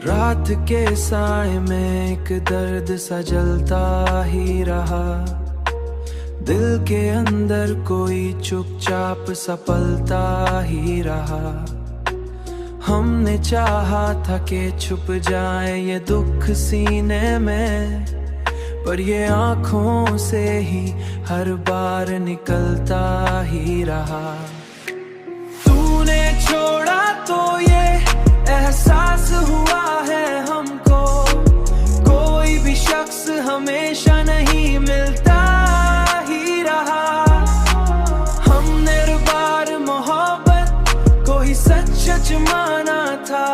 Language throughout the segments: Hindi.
रात के साए में एक दर्द सा जलता ही रहा। दिल के अंदर कोई चुपचाप सा पलता ही रहा। हमने चाहा था कि छुप जाए ये दुख सीने में, पर ये आँखों से ही हर बार निकलता ही रहा। तूने छोड़ा तो ये एहसास हुआ है हमको, कोई भी शख्स हमेशा नहीं मिलता ही रहा। हमने हर बार मोहब्बत को ही सच सच माना था,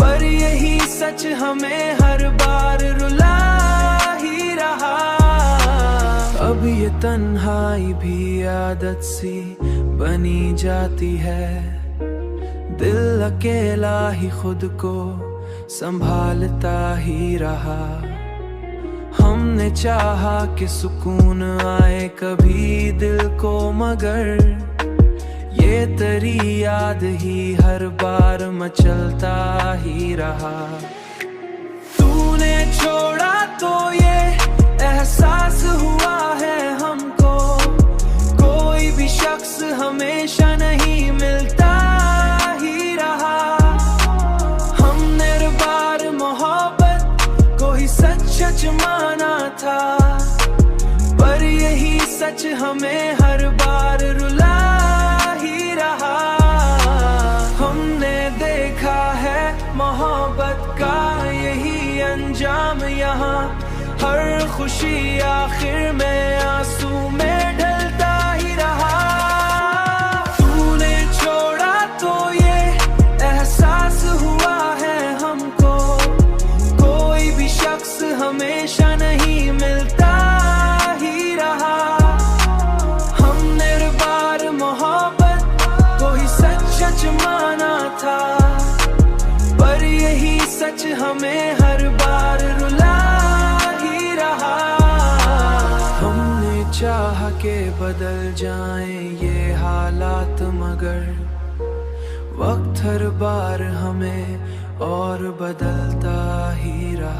पर यही सच हमें हर बार रुला ही रहा। अब ये तन्हाई भी आदत सी बनी जाती है, दिल अकेला ही खुद को संभालता ही रहा। हमने चाहा कि सुकून आए कभी दिल को, मगर ये तेरी याद ही हर बार मचलता ही रहा। तूने छोड़ा तो ये एहसास हुआ है हमको, कोई भी शख्स हमेशा नहीं मिलता ही रहा। हमने हर बार मोहब्बत को ही सच सच माना था, पर यही सच हमें हर बार रुला ही रहा। हमने देखा है मोहब्बत का यही अंजाम यहाँ, हर खुशी आखिर में आंसू में ढलता ही रहा। तूने छोड़ा तो ये एहसास हुआ है हमको, कोई भी शख्स हमेशा नहीं मिलता ही रहा। हमने हर बार मोहब्बत को ही सच सच माना था, पर यही सच हमें हर बार रुला ही रहा। हमने चाहा के बदल जाएं ये हालात, मगर वक्त हर बार हमें और बदलता ही रहा।